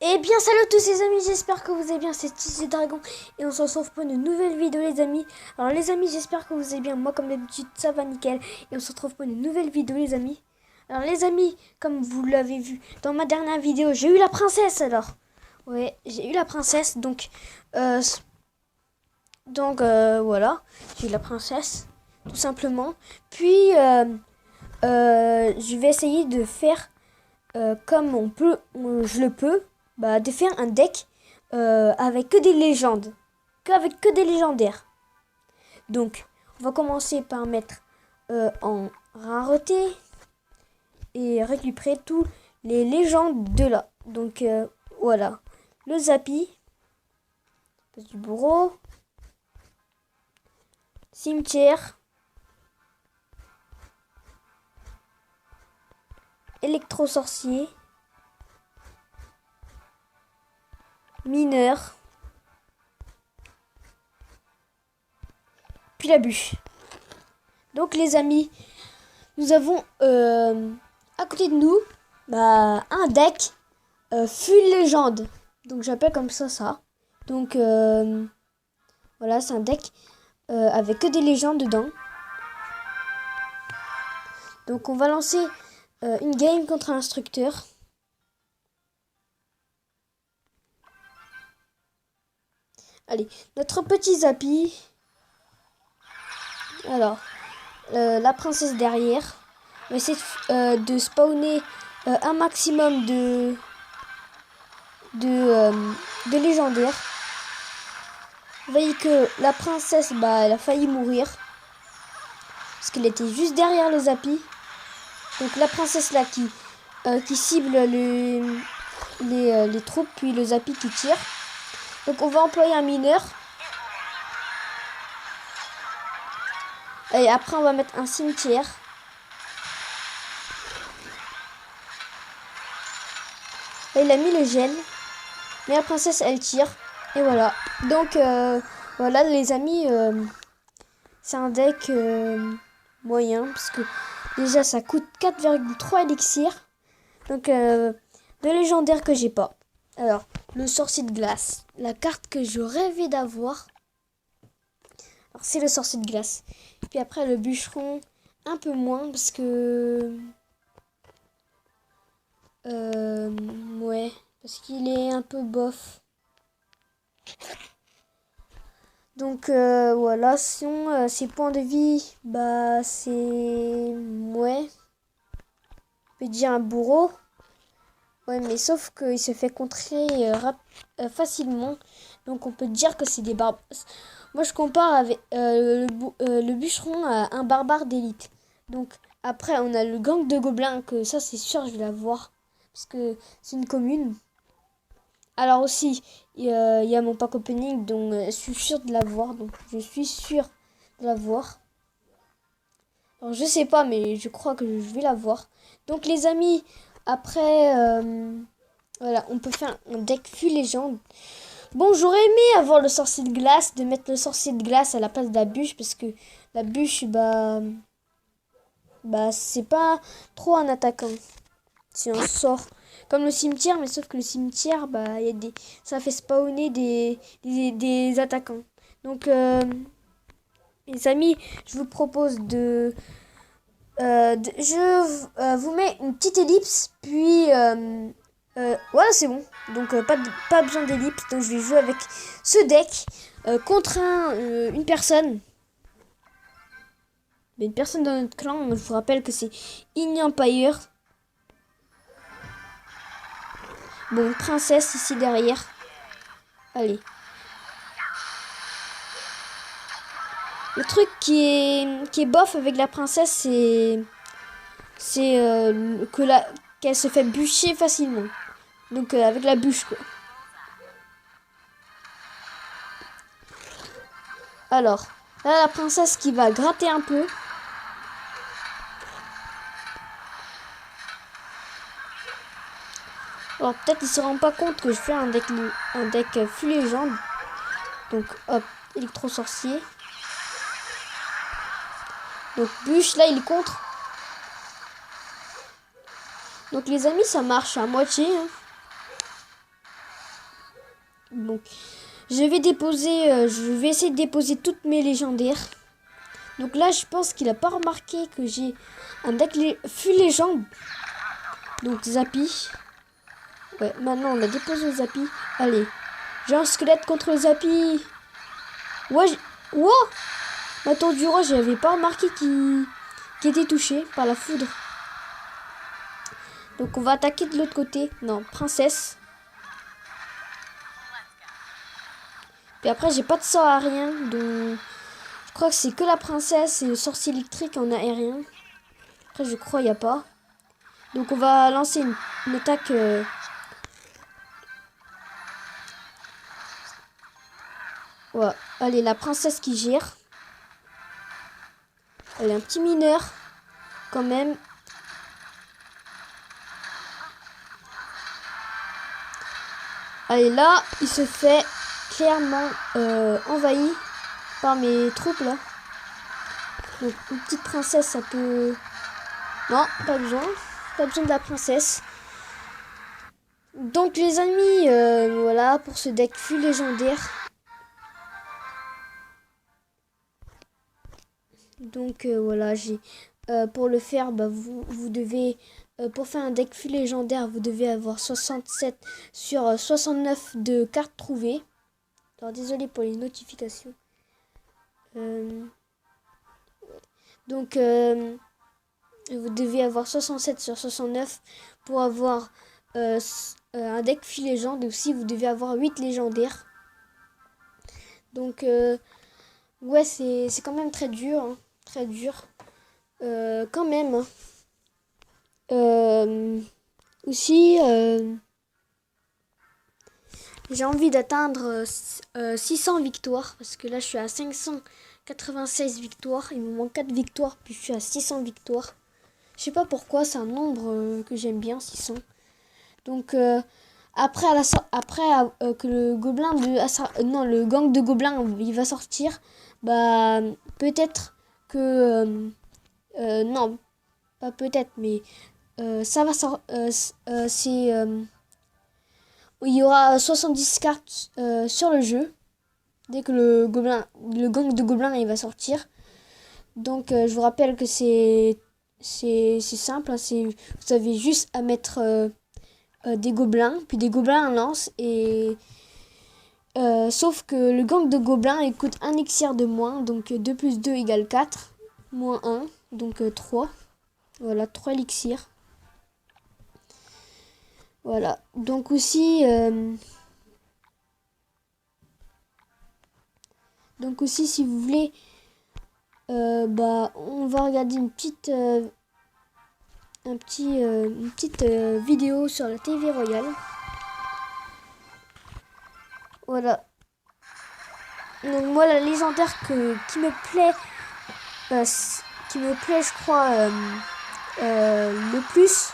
Eh bien salut à tous les amis, j'espère que vous allez bien, c'est Tizi Dragon et on se retrouve pour une nouvelle vidéo les amis. Alors les amis, j'espère que vous allez bien, moi comme d'habitude ça va nickel et on se retrouve pour une nouvelle vidéo les amis. Alors les amis, comme vous l'avez vu dans ma dernière vidéo, j'ai eu la princesse alors. Ouais, j'ai eu la princesse voilà, j'ai eu la princesse tout simplement. Puis je vais essayer de faire comme je le peux. De faire un deck avec que des légendes, qu'avec que des légendaires. Donc, on va commencer par mettre en rareté et récupérer tous les légendes de là. Donc, voilà. Le Zappy, du bourreau, cimetière, électro-sorcier, mineur, puis la bûche. Donc les amis, nous avons à côté de nous un deck full légende. Donc j'appelle comme ça. Donc voilà, c'est un deck avec que des légendes dedans. Donc on va lancer une game contre un instructeur. Allez, notre petit Zappy. Alors, la princesse derrière. On va essayer de spawner un maximum de légendaires. Vous voyez que la princesse, elle a failli mourir. Parce qu'elle était juste derrière le Zappy. Donc la princesse là qui cible les troupes, puis le Zappy qui tire. Donc on va employer un mineur. Et après on va mettre un cimetière. Et il a mis le gel. Mais la princesse elle tire. Et voilà. Donc voilà les amis. C'est un deck moyen. Parce que déjà ça coûte 4,3 élixirs. Donc de légendaire que j'ai pas. Alors le sorcier de glace. La carte que je rêvais d'avoir. Alors c'est le sorcier de glace. Puis après le bûcheron. Un peu moins parce que... ouais. Parce qu'il est un peu bof. Donc voilà. Sinon ses points de vie. C'est... ouais. On peut dire un bourreau. Ouais, mais sauf qu'il se fait contrer facilement. Donc on peut dire que c'est des barbares. Moi je compare avec le bûcheron à un barbare d'élite. Donc après on a le gang de gobelins, que ça c'est sûr je vais l'avoir. Parce que c'est une commune. Alors aussi, il y a mon pack opening, donc je suis sûre de l'avoir. Donc je suis sûre de l'avoir. Alors je sais pas, mais je crois que je vais l'avoir. Donc les amis... Après, voilà, on peut faire un deck full légende. Bon, j'aurais aimé avoir le sorcier de glace, de mettre le sorcier de glace à la place de la bûche, parce que la bûche, c'est pas trop un attaquant. Si on sort comme le cimetière, mais sauf que le cimetière, y a ça fait spawner des attaquants. Donc, les amis, je vous propose je vous mets une petite ellipse, puis voilà, c'est bon. Donc pas besoin d'ellipse. Donc je vais jouer avec ce deck contre une personne. Mais une personne dans notre clan. Je vous rappelle que c'est In Empire. Bon, princesse ici derrière. Allez. Le truc qui est bof avec la princesse, c'est qu'elle se fait bûcher facilement. Donc avec la bûche quoi. Alors, là la princesse qui va gratter un peu. Alors peut-être il se rend pas compte que je fais un deck full légende. Donc hop, électro-sorcier. Donc bûche, là il est contre. Donc les amis, ça marche à moitié. Hein. Donc, je vais essayer de déposer toutes mes légendaires. Donc là, je pense qu'il a pas remarqué que j'ai un deck full légende. Donc, Zappy. Ouais, maintenant, on l'a déposé au Zappy. Allez, j'ai un squelette contre le Zappy. Ouais, wow! Ma tour du roi, j'avais pas remarqué qu'il était touché par la foudre. Donc, on va attaquer de l'autre côté. Non, princesse. Puis après, j'ai pas de sort aérien. Donc, je crois que c'est que la princesse et le sorcier électrique en aérien. Après, je crois il n'y a pas. Donc, on va lancer une attaque. Ouais. Allez, la princesse qui gère. Elle est un petit mineur. Quand même. Allez, là, il se fait clairement envahi par mes troupes, là. Donc, une petite princesse, ça peut... Non, pas besoin. Pas besoin de la princesse. Donc, les amis, voilà, pour ce deck full légendaire. Donc, voilà, pour le faire, bah, vous devez... pour faire un deck full légendaire, vous devez avoir 67 sur 69 de cartes trouvées. Alors, désolé pour les notifications. Donc, vous devez avoir 67 sur 69 pour avoir un deck full légende. Et aussi, vous devez avoir 8 légendaires. Donc, ouais, c'est quand même très dur. Hein, très dur. Quand même. Aussi, j'ai envie d'atteindre 600 victoires. Parce que là, je suis à 596 victoires. Il me manque 4 victoires. Puis je suis à 600 victoires. Je sais pas pourquoi. C'est un nombre que j'aime bien, 600. Donc, après que le gobelin le gang de gobelins, il va sortir. Bah, peut-être que... non, pas peut-être, mais... ça va sortir... il y aura 70 cartes sur le jeu dès que le gang de gobelins il va sortir. Donc je vous rappelle que c'est simple, hein, vous avez juste à mettre des gobelins, puis des gobelins lance et sauf que le gang de gobelins il coûte un elixir de moins, donc 2 plus 2 égale 4, moins 1, donc 3. Voilà, 3 élixirs. Voilà, donc aussi, si vous voulez, bah, on va regarder une petite vidéo sur la TV Royale. Voilà. Donc moi, la légendaire qui me plaît, je crois, le plus,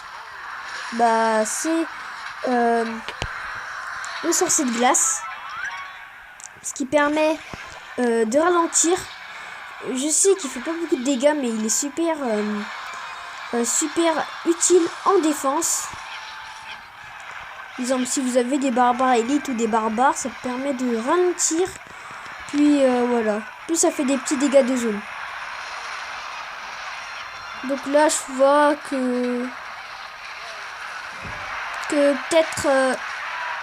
bah, c'est le sorcier de glace, ce qui permet de ralentir. Je sais qu'il fait pas beaucoup de dégâts, mais il est super utile en défense. Par exemple, si vous avez des barbares élites ou des barbares, ça permet de ralentir. Puis voilà. Puis ça fait des petits dégâts de zone. Donc là, je vois que peut-être...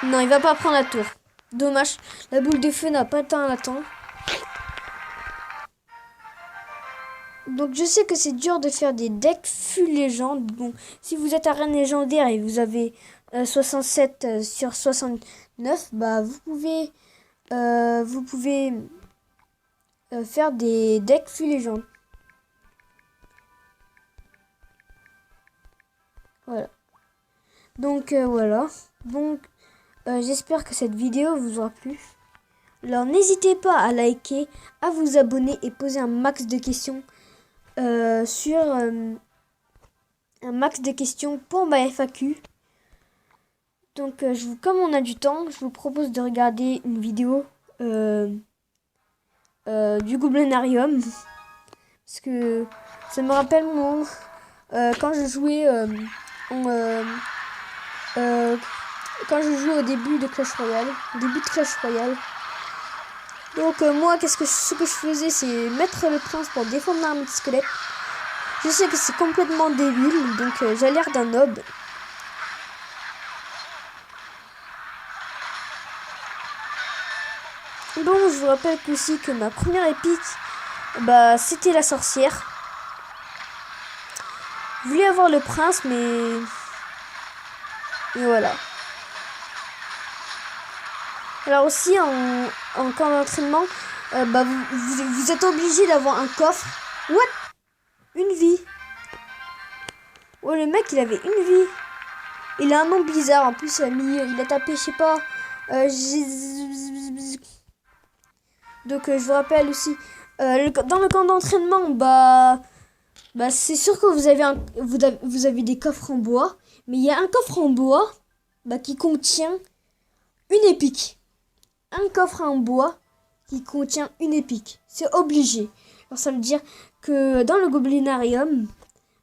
non, il va pas prendre la tour. Dommage. La boule de feu n'a pas atteint la temps. Donc je sais que c'est dur de faire des decks full légende. Bon, si vous êtes arène légendaire et vous avez 67 sur 69, bah vous pouvez faire des decks full légende. Voilà. Donc voilà. Donc j'espère que cette vidéo vous aura plu. Alors n'hésitez pas à liker, à vous abonner et poser un max de questions sur un max de questions pour ma FAQ. Donc comme on a du temps, je vous propose de regarder une vidéo du Goblinarium. Parce que ça me rappelle quand je jouais quand je joue au début de Clash Royale. Donc moi, ce que je faisais, c'est mettre le prince pour défendre l'armée de squelettes. Je sais que c'est complètement débile, donc j'ai l'air d'un nob. Bon, je vous rappelle aussi que ma première épique, bah, c'était la sorcière. Je voulais avoir le prince, mais voilà. Alors aussi, en camp d'entraînement, bah, vous êtes obligé d'avoir un coffre. What? Une vie. Oh, le mec, il avait une vie. Il a un nom bizarre. En plus, il a tapé, je sais pas. Donc, je vous rappelle aussi, dans le camp d'entraînement, bah c'est sûr que vous avez des coffres en bois. Mais il y a un coffre en bois qui contient une épique. Un coffre en bois qui contient une épique. C'est obligé. Alors ça veut dire que dans le Goblinarium,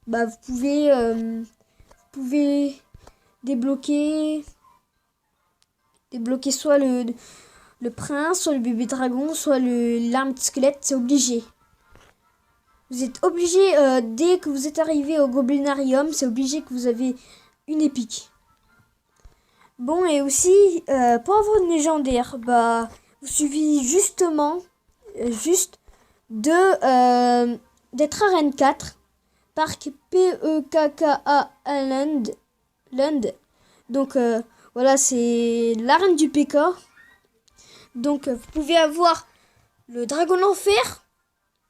vous pouvez débloquer soit le prince, soit le bébé dragon, soit l'arme de squelette. C'est obligé. Vous êtes obligé, dès que vous êtes arrivé au Goblinarium, c'est obligé que vous avez une épique. Bon, et aussi, pour avoir une légendaire, vous suffit juste d'être arène 4, parc PEKKA Land. Donc, voilà, c'est l'arène du PK. Donc, vous pouvez avoir le dragon d'enfer,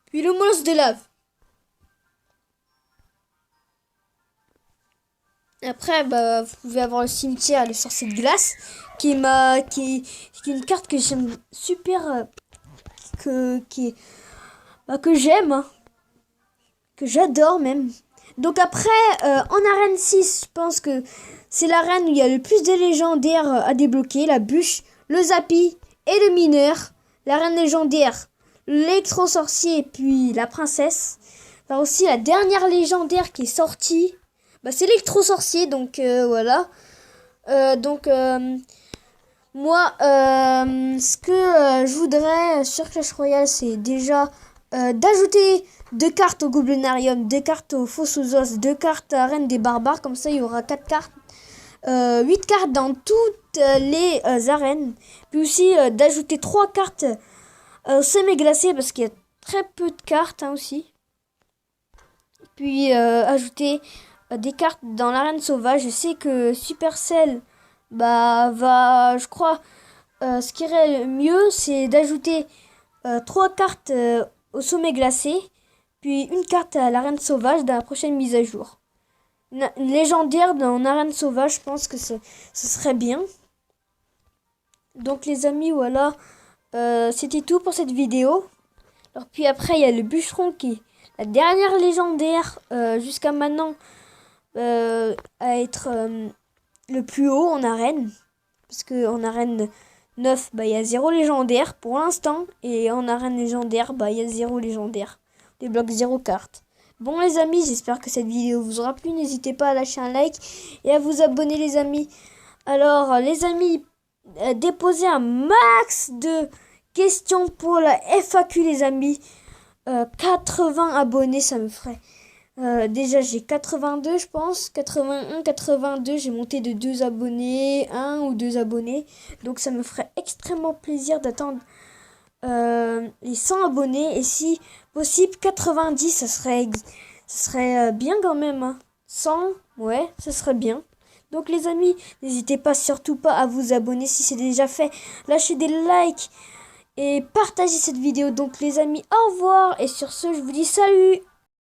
puis le molosse de lave. Après, vous pouvez avoir le cimetière, le sorcier de glace, qui est une carte que j'aime super, que j'aime, hein, que j'adore même. Donc après, en arène 6, je pense que c'est l'arène où il y a le plus de légendaires à débloquer. La bûche, le zappy et le mineur. L'arène légendaire, l'électro-sorcier et puis la princesse. Là aussi, la dernière légendaire qui est sortie, c'est l'électro-sorcier, donc voilà. Moi, ce que je voudrais sur Clash Royale, c'est déjà d'ajouter 2 cartes au Goblinarium, 2 cartes au Fosse aux Os, 2 cartes à Reine des Barbares. Comme ça, il y aura 4 cartes, 8 cartes dans toutes les arènes. Puis aussi d'ajouter 3 cartes au sommet glacé, parce qu'il y a très peu de cartes aussi. Puis ajouter des cartes dans l'arène sauvage. Je sais que Supercell je crois, ce qui irait le mieux, c'est d'ajouter 3 cartes au sommet glacé, puis une carte à l'arène sauvage dans la prochaine mise à jour. Une légendaire dans l'arène sauvage, je pense que ce serait bien. Donc les amis, voilà, c'était tout pour cette vidéo. Alors puis après, il y a le bûcheron qui est la dernière légendaire jusqu'à maintenant à être le plus haut en arène. Parce que en arène 9, il y a 0 légendaire pour l'instant. Et en arène légendaire, il y a 0 légendaire. Des blocs 0 cartes. Bon les amis, j'espère que cette vidéo vous aura plu. N'hésitez pas à lâcher un like et à vous abonner les amis. Alors les amis, déposez un max de questions pour la FAQ les amis. 80 abonnés, ça me ferait. Déjà j'ai 82 je pense, 81, 82, j'ai monté de 2 abonnés, 1 ou 2 abonnés. Donc ça me ferait extrêmement plaisir d'attendre les 100 abonnés. Et si possible 90, ça serait bien quand même, hein. 100, ouais, ça serait bien. Donc les amis, n'hésitez pas surtout pas à vous abonner si c'est déjà fait. Lâchez des likes et partagez cette vidéo. Donc les amis, au revoir. Et sur ce, je vous dis salut.